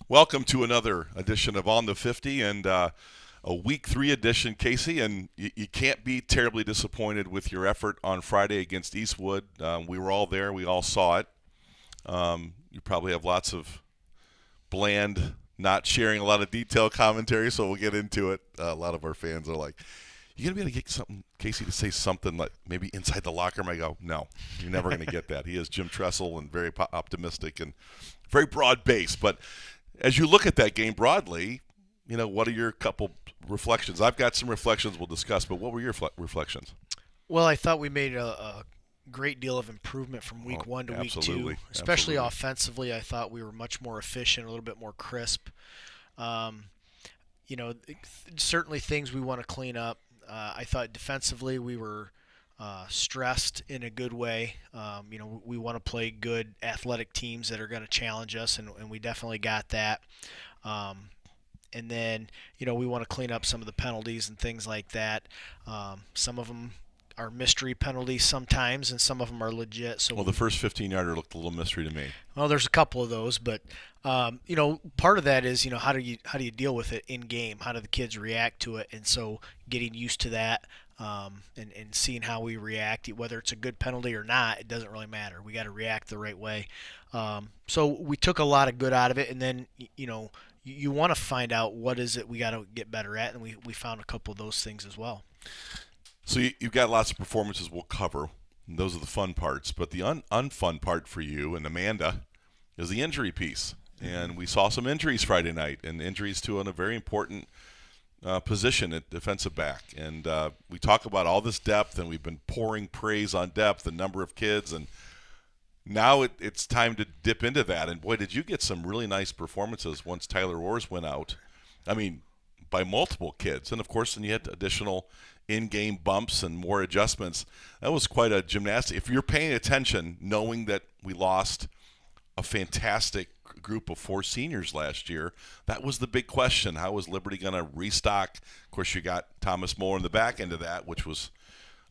Welcome to another edition of On the 50 and a week 3 edition, Casey. And you can't be terribly disappointed with your effort on Friday against Eastwood. We were all there, we all saw it. You probably have lots of bland, not sharing a lot of detailed commentary, so we'll get into it. A lot of our fans are like, "You gonna be able to get something, Casey, to say something like maybe inside the locker room?" I go, "No, you're never gonna get that." He is Jim Tressel and very optimistic and very broad based. But as you look at that game broadly, what are your couple reflections? I've got some reflections we'll discuss, but what were your reflections? Well, I thought we made a great deal of improvement from Oh, week one to week two, absolutely, especially absolutely. offensively. I thought we were much more efficient, a little bit more crisp. Um, Certainly things we want to clean up. I thought defensively we were stressed in a good way. We want to play good athletic teams that are going to challenge us, and we definitely got that. Um, and then we want to clean up some of the penalties and things like that. Some of them are mystery penalties sometimes, and some of them are legit. So, Well, the first 15-yarder looked a little mystery to me. well, there's a couple of those, but part of that is how do you deal with it in game? How do the kids react to it? And so getting used to that. And seeing how we react, whether it's a good penalty or not, it doesn't really matter. We got to react the right way. So we took a lot of good out of it, and then you want to find out what is it we got to get better at, and we found a couple of those things as well. So you've got lots of performances we'll cover. And those are the fun parts. But the unfun part for you and Amanda is the injury piece. Mm-hmm. And we saw some injuries Friday night, and injuries to a very important position at defensive back. And we talk about all this depth, and we've been pouring praise on depth, the number of kids, and now it's time to dip into that. And boy, did you get some really nice performances once Tyler Roars went out. I mean, by multiple kids. And of course, then you had additional in game bumps and more adjustments. That was quite a gymnastic. If you're paying attention, knowing that we lost a fantastic group of four seniors last year. That was the big question. How was Liberty going to restock? Of course, you got Thomas Moore in the back end of that, which was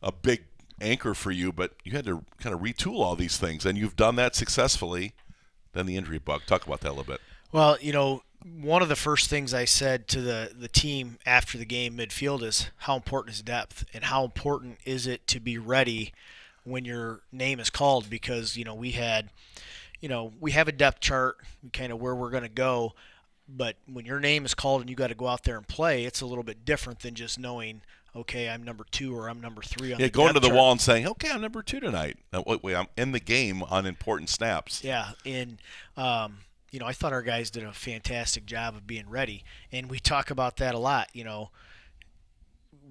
a big anchor for you, but you had to kind of retool all these things, and you've done that successfully. Then the injury bug. Talk about that a little bit. Well, one of the first things I said to the team after the game midfield is how important is depth and how important is it to be ready when your name is called, because we have a depth chart, kind of where we're going to go, but when your name is called and you got to go out there and play, it's a little bit different than just knowing, okay, I'm number 2 or I'm number 3 on Yeah, the going to depth the chart. wall and saying, "Okay, I'm number 2 tonight." Now, wait, I'm in the game on important snaps. Yeah, and I thought our guys did a fantastic job of being ready, and we talk about that a lot.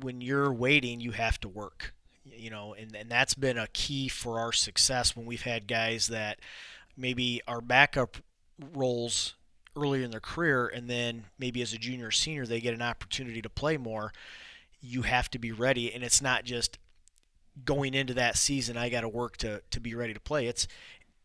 When you're waiting, you have to work. And that's been a key for our success when we've had guys that maybe are backup roles earlier in their career, and then maybe as a junior or senior they get an opportunity to play more. You have to be ready, and it's not just going into that season I got to work to be ready to play. It's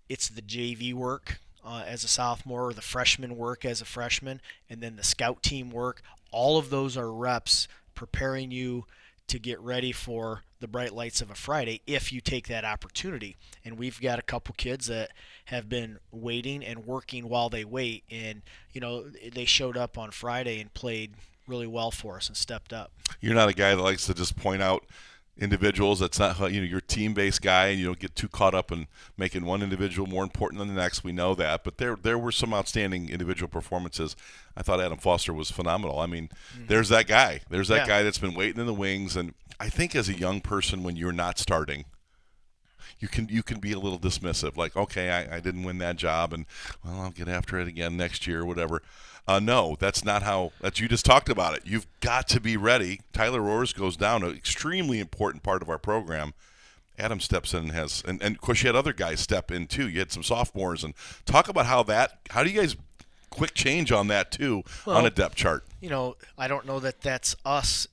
the JV work as a sophomore, or the freshman work as a freshman, and then the scout team work. All of those are reps preparing you to get ready for the bright lights of a Friday if you take that opportunity. And we've got a couple kids that have been waiting and working while they wait, and they showed up on Friday and played really well for us and stepped up. You're not a guy that likes to just point out individuals. That's not how you're a team-based guy, and you don't get too caught up in making one individual more important than the next. We know that, but there were some outstanding individual performances. I thought Adam Foster was phenomenal. I mean, Mm-hmm. there's that guy. There's that Yeah. guy that's been waiting in the wings, and I think as a young person, when you're not starting, you can be a little dismissive, like, okay, I didn't win that job, and well, I'll get after it again next year or whatever. No, that's not how. That you just talked about it. You've got to be ready. Tyler Roars goes down, an extremely important part of our program. Adam steps in and and of course you had other guys step in too. You had some sophomores, and talk about how do you guys quick change on that too on a Well, depth chart. I don't know that that's us.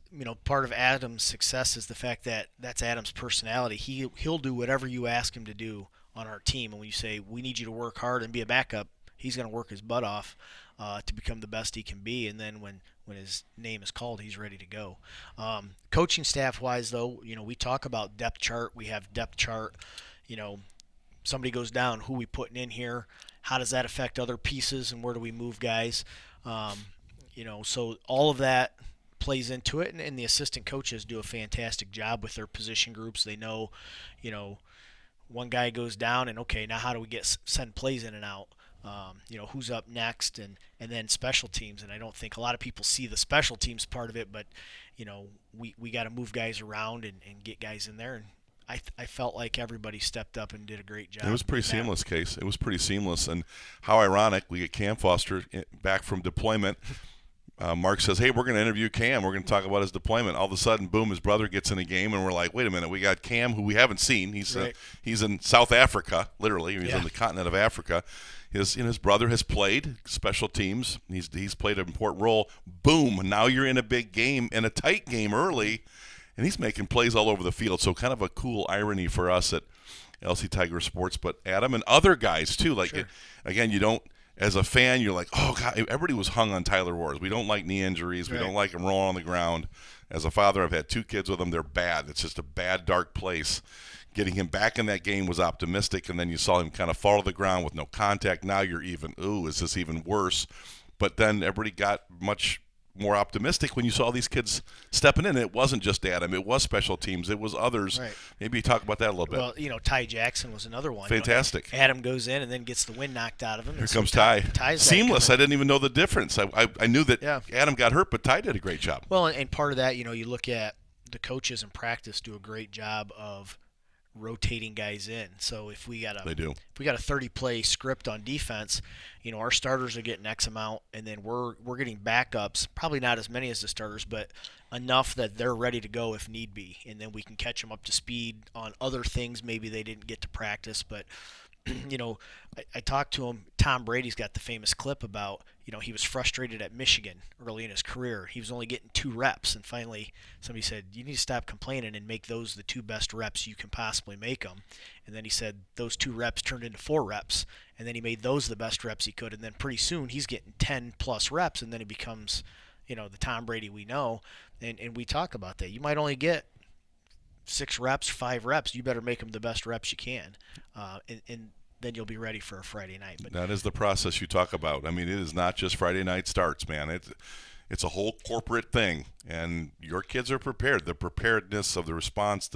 Part of Adam's success is the fact that that's Adam's personality. He'll do whatever you ask him to do on our team. And when you say we need you to work hard and be a backup, he's going to work his butt off to become the best he can be. And then when his name is called, he's ready to go. Coaching staff wise, though, we talk about depth chart. We have depth chart. You know, Somebody goes down, who we putting in here? how does that affect other pieces, and where do we move guys? Um, so all of that plays into it, and the assistant coaches do a fantastic job with their position groups. They know, you know, one guy goes down, and okay, now how do we send plays in and out? Who's up next, and then special teams. And I don't think a lot of people see the special teams part of it, but we got to move guys around and get guys in there. And I felt like everybody stepped up and did a great job. It was pretty seamless, Case. It was pretty seamless. And how ironic, we get Cam Foster back from deployment. Mark says, hey, we're going to interview Cam. We're going to talk about his deployment. All of a sudden, boom, his brother gets in the game, and we're like, wait a minute, we got Cam, who we haven't seen. He's in South Africa, literally. He's in the continent of Africa. His brother has played special teams. He's played an important role. Boom, now you're in a big game, in a tight game early, and he's making plays all over the field. So kind of a cool irony for us at LC Tiger Sports. But Adam and other guys, too. Again, you don't, as a fan, you're like, oh, God, everybody was hung on Tyler Roars. We don't like knee injuries. We don't like him rolling on the ground. As a father, I've had 2 kids with him. They're bad. It's just a bad, dark place. Getting him back in that game was optimistic, and then you saw him kind of fall to the ground with no contact. Now you're even, is this even worse? But then everybody got much more optimistic when you saw these kids stepping in. It wasn't just Adam. It was special teams. It was others. Right. Maybe talk about that a little bit. Well, Ty Jackson was another one. Fantastic. Adam goes in and then gets the wind knocked out of him. Here comes Ty. Ty's seamless. I didn't even know the difference. I knew that Adam got hurt, but Ty did a great job. Well, and part of that, you look at the coaches in practice do a great job of rotating guys in. So if we got a 30-play script on defense, our starters are getting X amount, and then we're getting backups, probably not as many as the starters, but enough that they're ready to go if need be, and then we can catch them up to speed on other things maybe they didn't get to practice. But I talked to him. Tom Brady's got the famous clip about, he was frustrated at Michigan early in his career. He was only getting 2 reps, and finally somebody said, you need to stop complaining and make those the 2 best reps you can possibly make them. And then he said those 2 reps turned into 4 reps, and then he made those the best reps he could, and then pretty soon he's getting 10-plus reps, and then he becomes, the Tom Brady we know. And we talk about that. You might only get 6 reps, 5 reps. You better make them the best reps you can. And then you'll be ready for a Friday night. But that is the process you talk about. I mean, it is not just Friday night starts, man. It's a whole corporate thing, and your kids are prepared. The preparedness of the response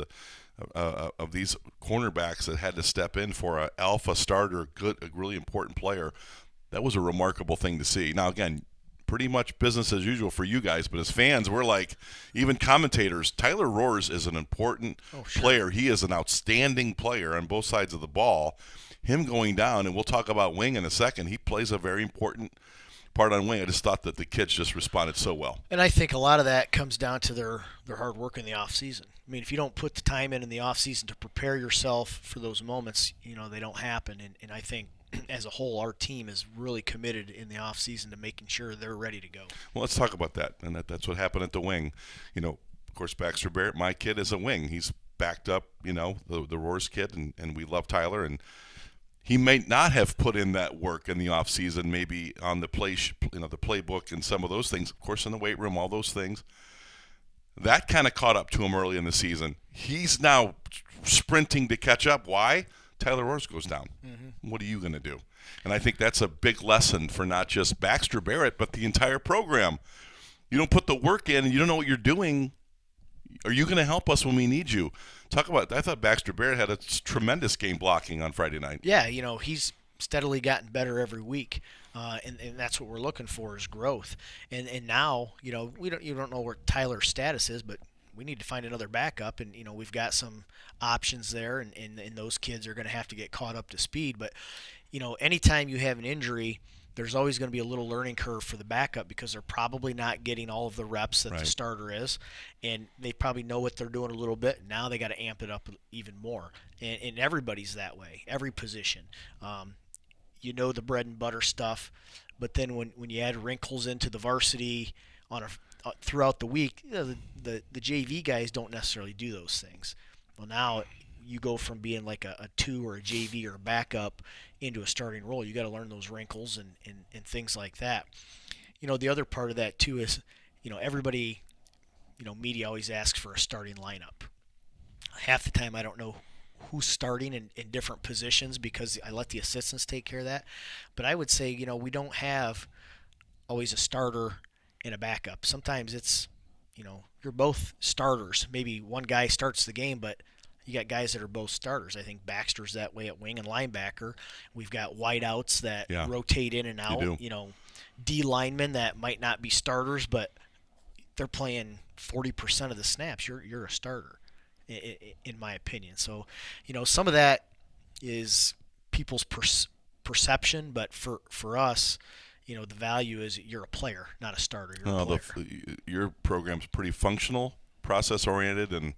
of these cornerbacks that had to step in for an alpha starter, a really important player, that was a remarkable thing to see. Now, again, pretty much business as usual for you guys, but as fans, we're like, even commentators, Tyler Roars is an important player. He is an outstanding player on both sides of the ball. Him going down, and we'll talk about Wing in a second, he plays a very important part on Wing. I just thought that the kids just responded so well. And I think a lot of that comes down to their hard work in the off season. I mean, if you don't put the time in the off season to prepare yourself for those moments, they don't happen. And I think as a whole, our team is really committed in the off season to making sure they're ready to go. Well, let's talk about that. And that's what happened at the Wing. Of course, Baxter Barrett, my kid, is a wing. He's backed up, the Roars kid, and we love Tyler. And he may not have put in that work in the offseason, maybe on the the playbook and some of those things. Of course, in the weight room, all those things. That kind of caught up to him early in the season. He's now sprinting to catch up. Why? Tyler Roars goes down. Mm-hmm. What are you going to do? And I think that's a big lesson for not just Baxter Barrett, but the entire program. You don't put the work in and you don't know what you're doing. Are you going to help us when we need you? Talk about, I thought Baxter Barrett had a tremendous game blocking on Friday night. Yeah, he's steadily gotten better every week, and that's what we're looking for is growth. And now, you don't know where Tyler's status is, but we need to find another backup, and we've got some options there, and those kids are going to have to get caught up to speed. But anytime you have an injury, there's always going to be a little learning curve for the backup because they're probably not getting all of the reps that the starter is, and they probably know what they're doing a little bit. Now they got to amp it up even more, and everybody's that way, every position. The bread and butter stuff, but then when you add wrinkles into the varsity throughout the week, the JV guys don't necessarily do those things. Well, now you go from being like a 2 or a JV or a backup into a starting role. You got to learn those wrinkles and things like that. The other part of that too is, media always asks for a starting lineup. Half the time I don't know who's starting in different positions because I let the assistants take care of that. But I would say, we don't have always a starter and a backup. Sometimes it's, you're both starters. Maybe one guy starts the game, but you got guys that are both starters. I think Baxter's that way at wing and linebacker. We've got wideouts that Yeah, rotate in and you out. do. D linemen that might not be starters, but they're playing 40% of the snaps. You're a starter, in my opinion. So, some of that is people's perception, but for us, the value is you're a player, not a starter. You're a player. Your program's pretty functional, process oriented, and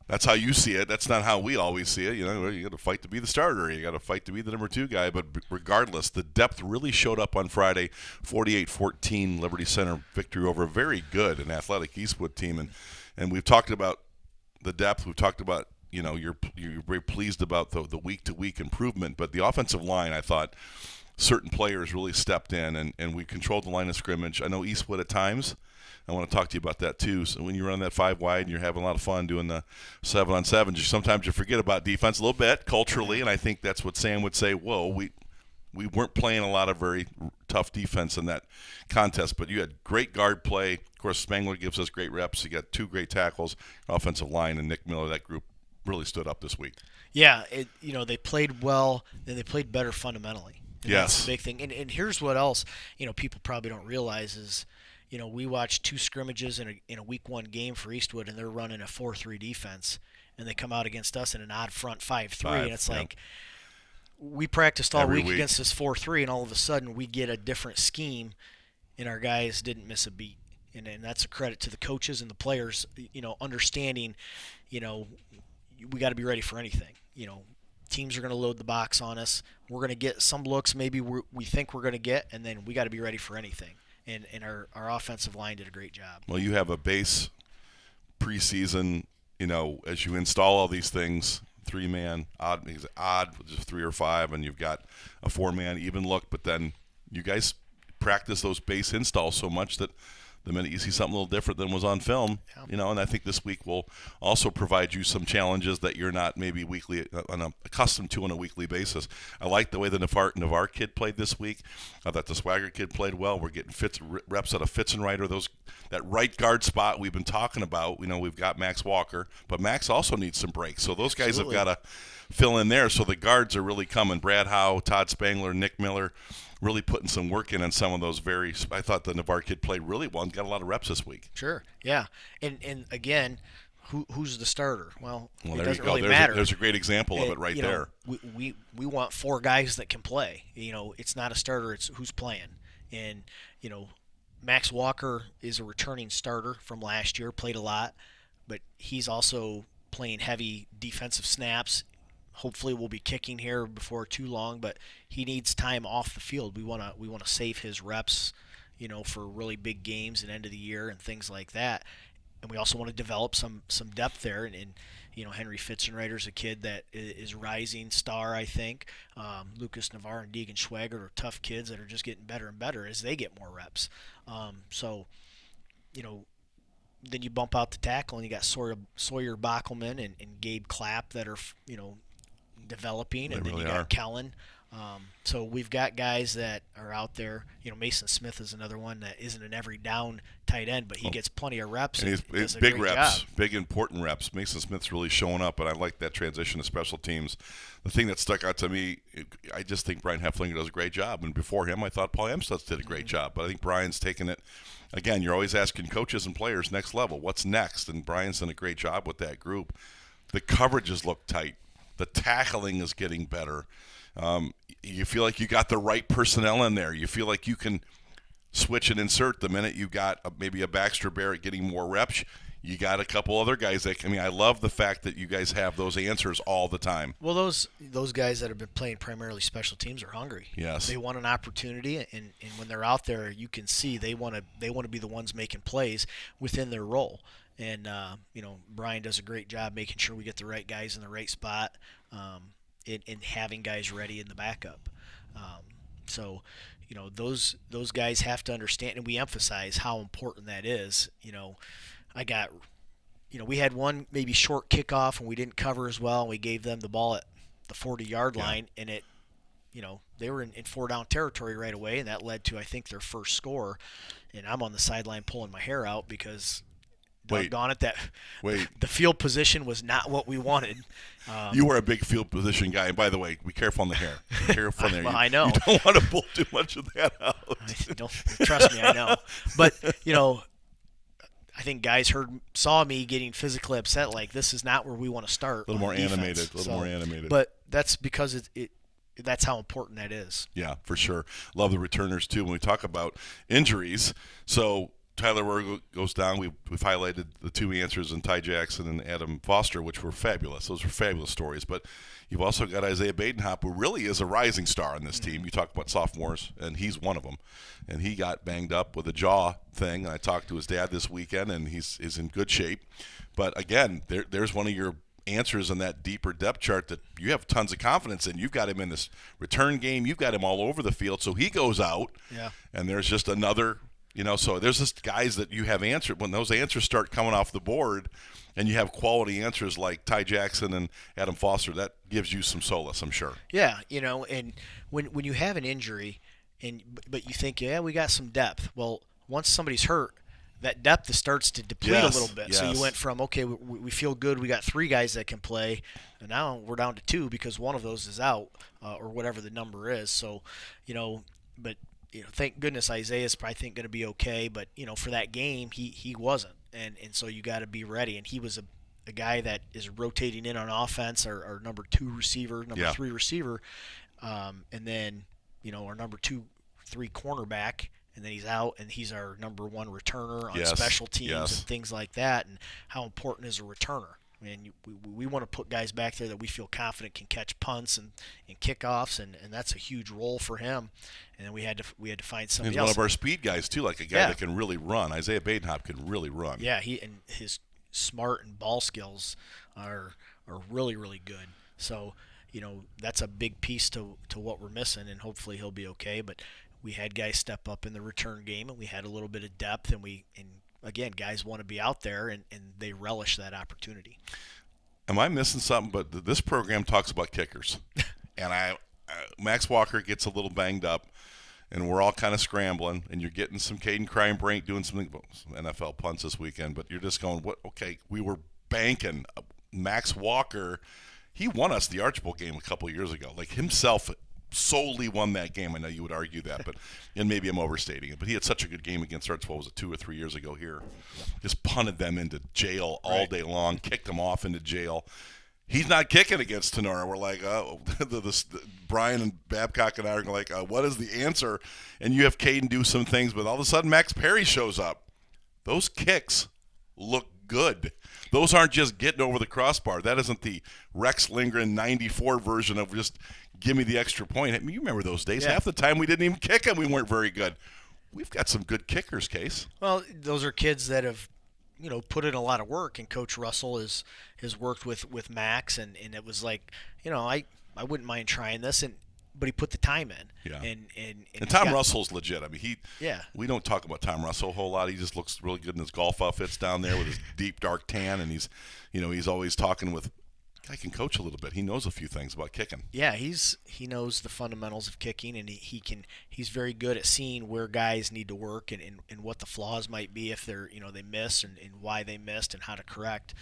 that's how you see it. That's not how we always see it. You got to fight to be the starter. You got to fight to be the number 2 guy. But regardless, the depth really showed up on Friday. 48-14 Liberty Center victory over a very good and athletic Eastwood team. And we've talked about the depth. We've talked about you're very pleased about the week-to-week improvement. But the offensive line, I thought, certain players really stepped in, and we controlled the line of scrimmage. I know Eastwood at times. I want to talk to you about that too. So when you run that 5 wide and you're having a lot of fun doing the 7-on-7s, sometimes you forget about defense a little bit culturally, and I think that's what Sam would say. Whoa, we weren't playing a lot of very tough defense in that contest, but you had great guard play. Of course, Spangler gives us great reps. You got 2 great tackles, offensive line, and Nick Miller. That group really stood up this week. Yeah, they played well, and they played better fundamentally. And yes, that's the big thing. And here's what else people probably don't realize is we watched 2 scrimmages in a week 1 game for Eastwood, and they're running a 4-3 defense, and they come out against us in an odd front 5-3, and it's like we practiced all week against this 4-3, and all of a sudden we get a different scheme, and our guys didn't miss a beat. And that's a credit to the coaches and the players, understanding, we got to be ready for anything. Teams are going to load the box on us. We're going to get some looks maybe we think we're going to get, and then we got to be ready for anything. And our offensive line did a great job. Well, you have a base preseason, as you install all these things, 3-man, odd, just 3 or 5, and you've got a 4-man even look, but then you guys practice those base installs so much that the minute you see something a little different than was on film, and I think this week will also provide you some challenges that you're not maybe accustomed to on a weekly basis. I like the way the Navarre kid played this week. I thought the Swagger kid played well. We're getting reps out of Fitzenreiter, that right guard spot we've been talking about. We've got Max Walker, but Max also needs some breaks. So those guys have got to fill in there. So the guards are really coming. Brad Howe, Todd Spangler, Nick Miller, really putting some work in on some of those I thought the Navarre kid played really well and got a lot of reps this week. Sure, yeah. And again, who's the starter? Well, it there doesn't you go. really matter. There's a great example of it right there. We want 4 guys that can play. It's not a starter, it's who's playing. And, Max Walker is a returning starter from last year, played a lot, but he's also playing heavy defensive snaps. Hopefully we'll be kicking here before too long, but he needs time off the field. We want to save his reps, for really big games and end of the year and things like that. And we also want to develop some depth there. And Henry Fitzenreiter's a kid that is rising star, I think. Lucas Navarre and Deegan Schwager are tough kids that are just getting better and better as they get more reps. Then you bump out the tackle, and you got Sawyer Bockelman and Gabe Clapp that are, developing, and then you got Kellen. So we've got guys that are out there. Mason Smith is another one that isn't an every down tight end, but he gets plenty of reps. And he's big reps, big important reps. Mason Smith's really showing up, and I like that transition to special teams. The thing that stuck out to me, I just think Brian Hefflinger does a great job. And before him, I thought Paul Amstutz did a great job. But I think Brian's taken it. Again, you're always asking coaches and players next level, what's next? And Brian's done a great job with that group. The coverages look tight. The tackling is getting better. You feel like you got the right personnel in there. You feel like you can switch and insert the minute you got maybe a Baxter Barrett getting more reps. You got a couple other guys I love the fact that you guys have those answers all the time. Well, those guys that have been playing primarily special teams are hungry. Yes. They want an opportunity, and when they're out there, you can see they want to be the ones making plays within their role. And Brian does a great job making sure we get the right guys in the right spot, and having guys ready in the backup. Those guys have to understand, and we emphasize how important that is. I got we had one maybe short kickoff and we didn't cover as well, and we gave them the ball at the 40-yard Yeah. line, and they were in four down territory right away, and that led to, I think, their first score. And I'm on the sideline pulling my hair out because Wait. doggone it, that Wait. the field position was not what we wanted. You were a big field position guy, and by the way, be careful on the hair. Be careful on the hair. Well, I know. You don't want to pull too much of that out. Don't trust me, I know. But I think guys saw me getting physically upset. Like, this is not where we want to start. A little on more defense. animated. A little more animated. But that's because that's how important that is. Yeah, for sure. Love the returners too. When we talk about injuries, so Tyler Werg goes down. We've highlighted the two answers in Ty Jackson and Adam Foster, which were fabulous. Those were fabulous stories. But you've also got Isaiah Badenhop, who really is a rising star on this team. You talk about sophomores, and he's one of them. And he got banged up with a jaw thing. And I talked to his dad this weekend, and he's in good shape. But again, there's one of your answers in that deeper depth chart that you have tons of confidence in. You've got him in this return game. You've got him all over the field. So he goes out, and there's just another – so there's just guys that you have answered. When those answers start coming off the board and you have quality answers like Ty Jackson and Adam Foster, that gives you some solace, I'm sure. Yeah, and when you have an injury, but you think, we got some depth. Well, once somebody's hurt, that depth starts to deplete a little bit. Yes. So you went from, okay, we feel good, we got 3 guys that can play, and now we're down to 2 because one of those is out, or whatever the number is. So, but thank goodness Isaiah's probably going to be okay, but for that game he wasn't, and so you got to be ready. And he was a guy that is rotating in on offense, our number 2 receiver, number 3 receiver, and then our number 2-3 cornerback, and then he's out, and he's our number 1 returner on special teams and things like that. And how important is a returner? I mean, we want to put guys back there that we feel confident can catch punts and kickoffs, and that's a huge role for him. And then we had to find somebody He's else. one of our speed guys too, like a guy that can really run. Isaiah Badenhop can really run. Yeah, and his smart and ball skills are really, really good. So that's a big piece to what we're missing, and hopefully he'll be okay. But we had guys step up in the return game, and we had a little bit of depth, and again, guys want to be out there, and they relish that opportunity. Am I missing something? But this program talks about kickers, and Max Walker gets a little banged up, and we're all kind of scrambling, and you're getting some Caden Kreinbrink doing some NFL punts this weekend, but you're just going, what? Okay, we were banking. Max Walker, he won us the Archbold game a couple of years ago. Like, himself solely won that game. I know you would argue that, but and maybe I'm overstating it. But he had such a good game against Arch. What was it, 2 or 3 years ago here? Just punted them into jail all day long, kicked them off into jail. He's not kicking against Tenora. We're like, Brian and Babcock and I are like, what is the answer? And you have Caden do some things, but all of a sudden Max Perry shows up. Those kicks look good. Those aren't just getting over the crossbar. That isn't the Rex Lindgren 94 version of just give me the extra point. I mean, you remember those days. Yeah. Half the time we didn't even kick them. We weren't very good. We've got some good kickers, Case. Well, those are kids that have put in a lot of work, and Coach Russell has worked with Max, and it was like, I wouldn't mind trying this, but he put the time in. Yeah. And Tom Russell's legit. I mean, Yeah. We don't talk about Tom Russell a whole lot. He just looks really good in his golf outfits down there with his deep dark tan, and he's always talking with. I can coach a little bit. He knows a few things about kicking. Yeah, he knows the fundamentals of kicking, and he's very good at seeing where guys need to work and what the flaws might be if they're they miss and why they missed and how to correct.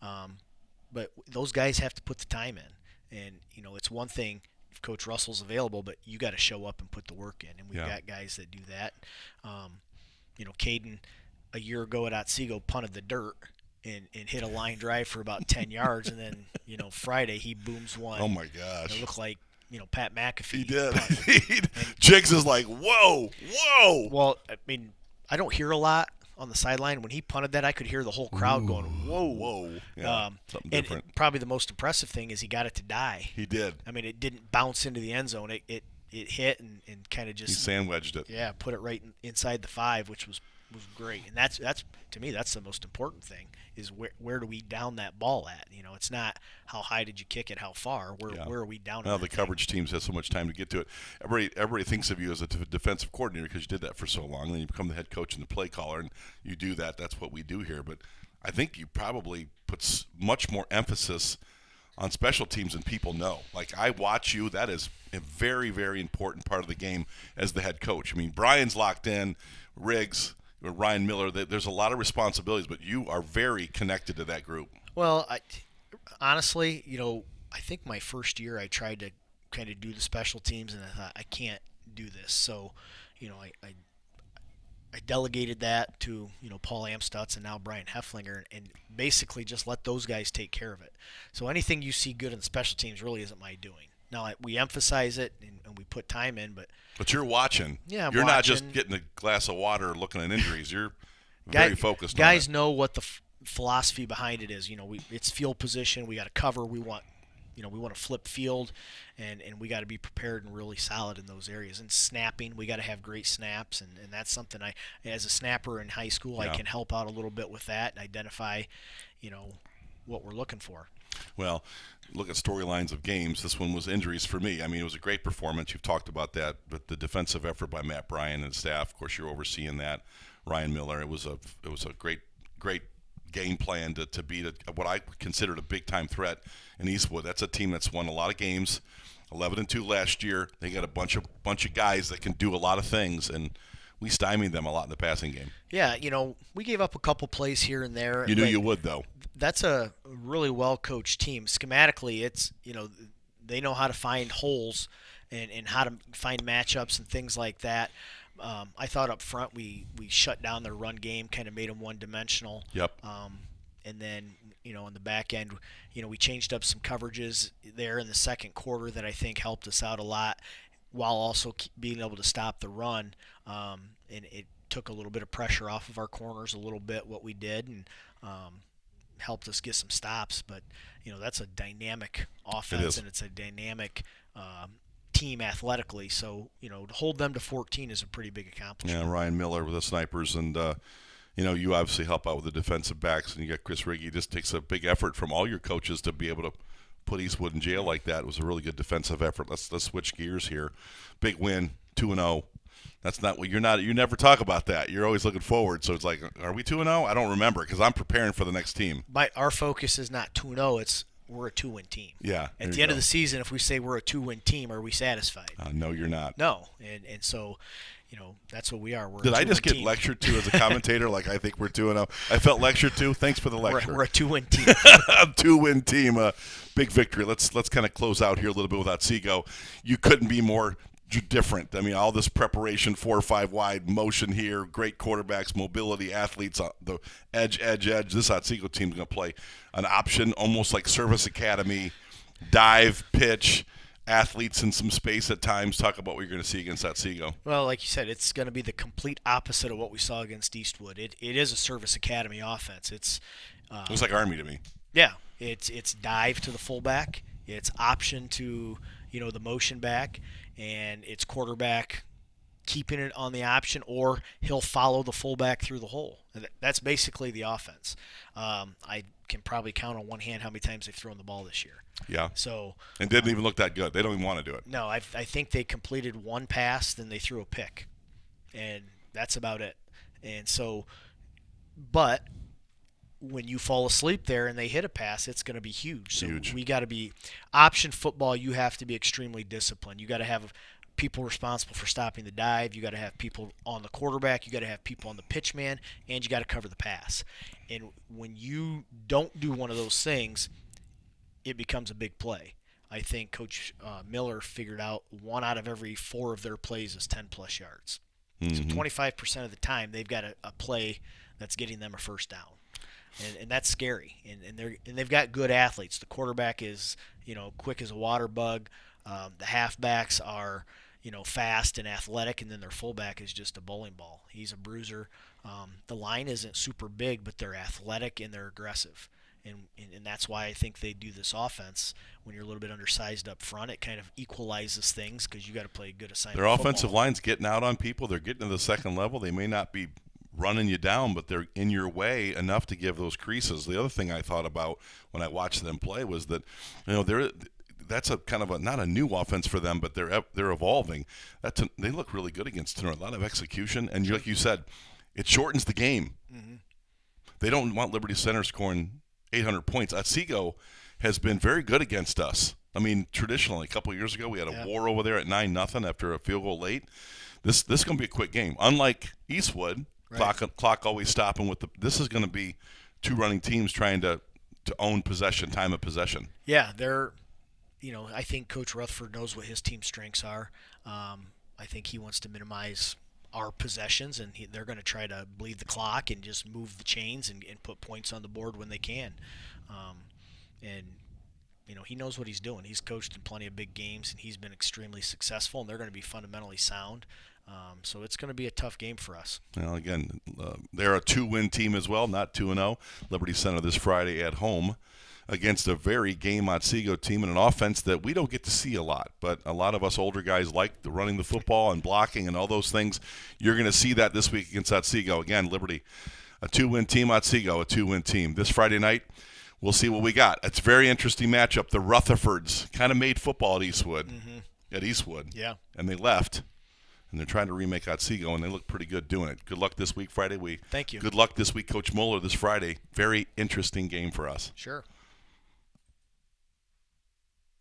But those guys have to put the time in, and it's one thing if Coach Russell's available, but you got to show up and put the work in, and we've got guys that do that. Caden a year ago at Otsego punted the dirt and hit a line drive for about 10 yards, and then Friday he booms one. Oh my gosh! It looked like Pat McAfee. He did. Jigs is like, whoa. Well, I mean, I don't hear a lot on the sideline. When he punted that, I could hear the whole crowd going, whoa. Yeah, something different. And probably the most impressive thing is he got it to die. He did. I mean, it didn't bounce into the end zone. It hit and kind of just he sandwiched it. Yeah, put it right inside the 5, which was great. And that's to me, that's the most important thing is where do we down that ball at? It's not how high did you kick it, how far. Where are we down? Well, the coverage teams have so much time to get to it. Everybody thinks of you as a defensive coordinator because you did that for so long. And then you become the head coach and the play caller, and you do that. That's what we do here. But I think you probably put much more emphasis on special teams than people know. Like, I watch you. That is a very, very important part of the game as the head coach. I mean, Brian's locked in, Riggs, Ryan Miller. There's a lot of responsibilities, but you are very connected to that group. Well, honestly, I think my first year I tried to kind of do the special teams, and I thought I can't do this. So, I delegated that to Paul Amstutz and now Brian Hefflinger, and basically just let those guys take care of it. So anything you see good in the special teams really isn't my doing. Now we emphasize it and we put time in, but you're watching. Yeah, you're not watching. just getting a glass of water looking at injuries. You're very focused. Guys on it. know what the philosophy behind it is. It's field position. We got to cover. We want to flip field, and we got to be prepared and really solid in those areas. And snapping, we got to have great snaps, and that's something as a snapper in high school, I can help out a little bit with that and identify, what we're looking for. Well, look at storylines of games. This one was injuries for me. I mean, it was a great performance. You've talked about that, but the defensive effort by Matt Bryan and staff, of course, you're overseeing that. Ryan Miller, it was a great game plan to beat what I considered a big-time threat in Eastwood. That's a team that's won a lot of games, 11-2 last year. They got a bunch of guys that can do a lot of things, and we stymied them a lot in the passing game. Yeah, we gave up a couple plays here and there. You knew you would, though. That's a really well-coached team. Schematically, it's they know how to find holes and how to find matchups and things like that. I thought up front we shut down their run game, kind of made them one-dimensional. Yep. And then, on the back end, we changed up some coverages there in the second quarter that I think helped us out a lot, while also being able to stop the run. And it took a little bit of pressure off of our corners a little bit, what we did, and helped us get some stops. But, that's a dynamic offense, and it's a dynamic team athletically. So, to hold them to 14 is a pretty big accomplishment. Yeah, Ryan Miller with the snipers, and you obviously help out with the defensive backs, and you got Chris Riggy. It just takes a big effort from all your coaches to be able to put Eastwood in jail like that. It was a really good defensive effort. Let's switch gears here. Big win, 2-0. That's not what you never talk about that. You're always looking forward. So it's like, are we 2-0? I don't remember because I'm preparing for the next team. Our focus is not 2-0. It's we're a 2-win team. Yeah. At the end of the season, if we say we're a 2-win team, are we satisfied? No, you're not. No, and so, that's what we are. Did I just get lectured to as a commentator? Like I think we're 2-0. I felt lectured to. Thanks for the lecture. We're a 2-win team. A 2-win team. Big victory. Let's kind of close out here a little bit with Otsego. You couldn't be more different. I mean, all this preparation, 4 or 5 wide motion here, great quarterbacks, mobility, athletes, the edge. This Otsego team's going to play an option, almost like Service Academy, dive, pitch, athletes in some space at times. Talk about what you're going to see against Otsego. Well, like you said, it's going to be the complete opposite of what we saw against Eastwood. It is a Service Academy offense. It looks like Army to me. Yeah, it's dive to the fullback. It's option to the motion back, and it's quarterback keeping it on the option, or he'll follow the fullback through the hole. That's basically the offense. I can probably count on one hand how many times they've thrown the ball this year. Yeah. So and didn't even look that good. They don't even want to do it. No, I think they completed one pass, then they threw a pick, and that's about it. And so, but when you fall asleep there and they hit a pass, it's going to be huge. So we got to be option football. You have to be extremely disciplined. You got to have people responsible for stopping the dive. You got to have people on the quarterback. You got to have people on the pitch man, and you got to cover the pass. And when you don't do one of those things, it becomes a big play. I think Coach Miller figured out 1 out of every 4 of their plays is 10-plus yards. Mm-hmm. So 25% of the time they've got a play that's getting them a first down. And that's scary. And they've got good athletes. The quarterback is, quick as a water bug. The halfbacks are, fast and athletic, and then their fullback is just a bowling ball. He's a bruiser. The line isn't super big, but they're athletic and they're aggressive. And that's why I think they do this offense. When you're a little bit undersized up front, it kind of equalizes things because you got to play good assignment. Their offensive line's getting out on people. They're getting to the second level. They may not be running you down, but they're in your way enough to give those creases. The other thing I thought about when I watched them play was that, that's a kind of not a new offense for them, but they're evolving. They look really good against Tenor. A lot of execution, and like you said, it shortens the game. Mm-hmm. they don't want Liberty Center scoring 800 points. Otsego has been very good against us. I mean, traditionally, a couple of years ago, we had a war over there at 9-0 after a field goal late. This is going to be a quick game. Unlike Eastwood, Right. clock always stopping with the. This is going to be two running teams trying to own possession, time of possession. Yeah, they're, I think Coach Rutherford knows what his team's strengths are. I think he wants to minimize our possessions, and they're going to try to bleed the clock and just move the chains and put points on the board when they can. And he knows what he's doing. He's coached in plenty of big games, and he's been extremely successful, and they're going to be fundamentally sound. So it's going to be a tough game for us. Well, again, they're a 2-win team as well, not 2-0. Liberty Center this Friday at home against a very game Otsego team and an offense that we don't get to see a lot. But a lot of us older guys like running the football and blocking and all those things. You're going to see that this week against Otsego. Again, Liberty, a 2-win team, Otsego, a 2-win team. This Friday night, we'll see what we got. It's a very interesting matchup. The Rutherfords kind of made football at Eastwood. Yeah. And they left. And they're trying to remake Otsego, and they look pretty good doing it. Good luck this week, Friday. Thank you. Good luck this week, Coach Mueller, this Friday. Very interesting game for us. Sure.